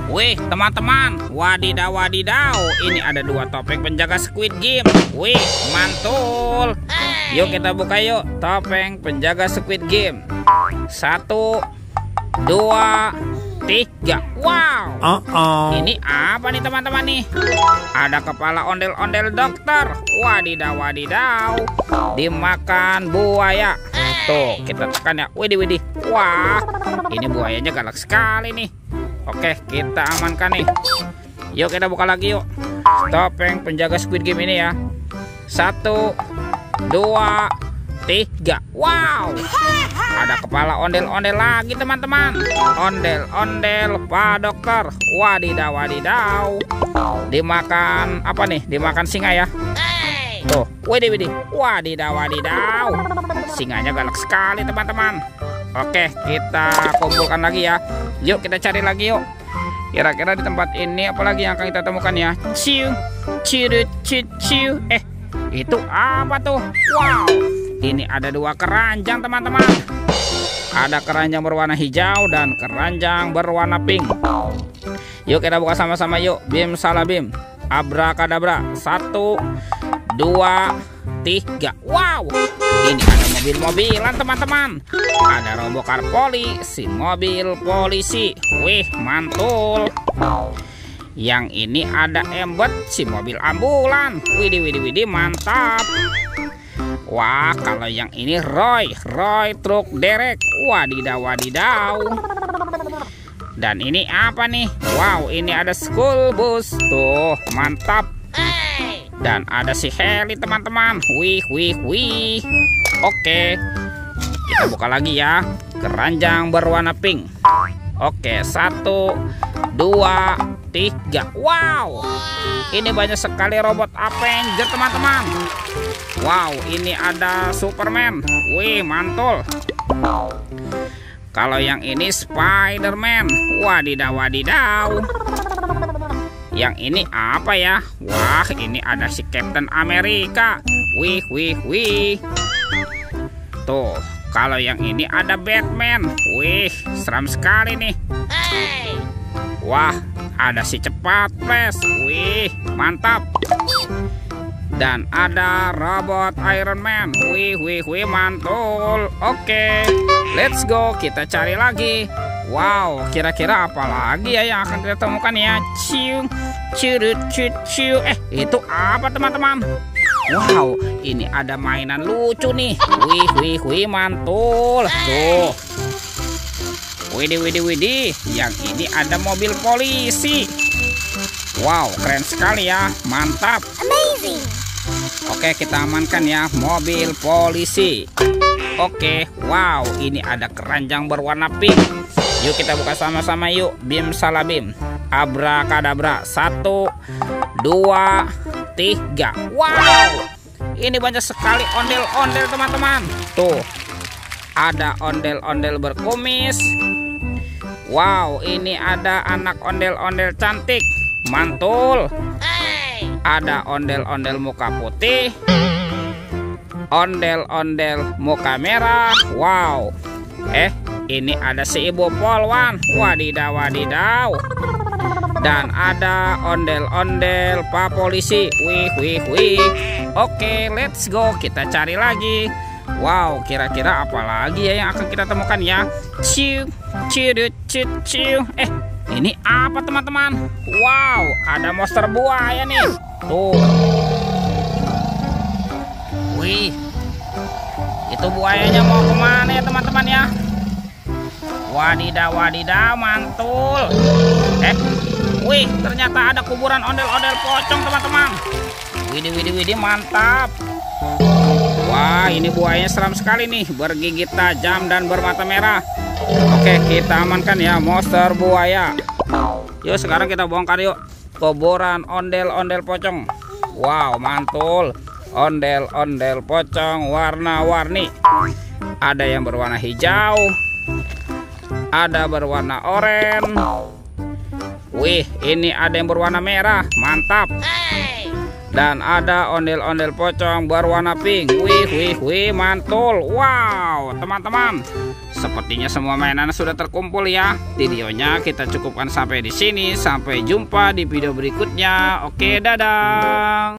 Wih, teman-teman, wadidaw wadidaw, ini ada 2 topeng penjaga Squid Game. Wih, mantul. Yuk kita buka yuk, topeng penjaga Squid Game. 1, 2, 3. Wow. Ini apa nih teman-teman nih? Ada kepala ondel-ondel dokter. Wadidaw wadidaw, dimakan buaya. Tuh, kita tekan ya. Widih. Wah, ini buayanya galak sekali nih. Oke, kita amankan nih. Yuk kita buka lagi yuk, topeng penjaga Squid Game ini ya. 1, 2, 3. Wow, ada kepala ondel-ondel lagi teman-teman. Ondel-ondel Pak Dokter. Wadidaw wadidaw, dimakan apa nih? Dimakan singa ya. Tuh, widih. Wadidaw wadidaw, singanya galak sekali teman-teman. Oke, kita kumpulkan lagi ya. Yuk kita cari lagi yuk. Kira-kira di tempat ini apalagi yang akan kita temukan ya? Ciu. Itu apa tuh? Wow, ini ada 2 keranjang teman-teman. Ada keranjang berwarna hijau dan keranjang berwarna pink. Yuk kita buka sama-sama yuk. Bim salah bim, abrakadabra. 1, 2, 3. Wow, ini ada mobil-mobilan teman-teman. Ada robocar polisi, mobil polisi. Wih, mantul. Yang ini ada embed si mobil ambulan. Widih, mantap. Wah, kalau yang ini Roy truk derek. Wadidaw wadidaw. Dan ini apa nih? Wow, ini ada school bus. Tuh, mantap. Dan ada si heli teman-teman. Wih. Oke, kita buka lagi ya, keranjang berwarna pink. Oke, 1, 2, 3. Wow, ini banyak sekali robot Avenger teman-teman. Wow, ini ada Superman. Wih, mantul. Kalau yang ini Spiderman. Wadidaw wadidaw. Yang ini apa ya? Wah, ini ada si Captain America. Wih. Tuh, kalau yang ini ada Batman. Wih, seram sekali nih. Wah, ada si cepat Flash. Wih, mantap. Dan ada robot Iron Man. Wih, mantul. Oke, let's go, kita cari lagi. Wow, kira-kira apa lagi ya yang akan kita temukan ya? Ciu. Itu apa teman-teman? Wow, ini ada mainan lucu nih. Wih, mantul. Tuh. Widih. Yang ini ada mobil polisi. Wow, keren sekali ya. Mantap. Amazing. Oke, kita amankan ya mobil polisi. Oke, wow, ini ada keranjang berwarna pink. Yuk kita buka sama-sama yuk. Bim salah bim, abrakadabra. 1, 2, 3. Wow, ini banyak sekali ondel-ondel teman-teman. Tuh, ada ondel-ondel berkumis. Wow, ini ada anak ondel-ondel cantik. Mantul. Ada ondel-ondel muka putih, ondel-ondel muka merah. Wow, ini ada si ibu polwan. Wadidaw. Dan ada ondel-ondel Pak Polisi. Wih. Oke, let's go, kita cari lagi. Wow, kira-kira apa lagi ya yang akan kita temukan ya? Ciu. Ini apa teman-teman? Wow, ada monster buaya nih. Tuh. Wih, itu buayanya mau kemana ya teman-teman ya? Wadidaw, mantul. Wih, ternyata ada kuburan ondel-ondel pocong teman-teman. Widih, mantap. Wah, ini buayanya seram sekali nih, bergigit tajam dan bermata merah. Oke, kita amankan ya monster buaya. Yuk sekarang kita bongkar yuk kuburan ondel-ondel pocong. Wow, mantul. Ondel-ondel pocong warna-warni. Ada yang berwarna hijau, ada berwarna oranye. Wih, ini ada yang berwarna merah. Mantap. Dan ada ondel-ondel pocong berwarna pink. Wih, mantul. Wow, teman-teman, sepertinya semua mainan sudah terkumpul ya. Videonya kita cukupkan sampai di sini. Sampai jumpa di video berikutnya. Oke, dadah.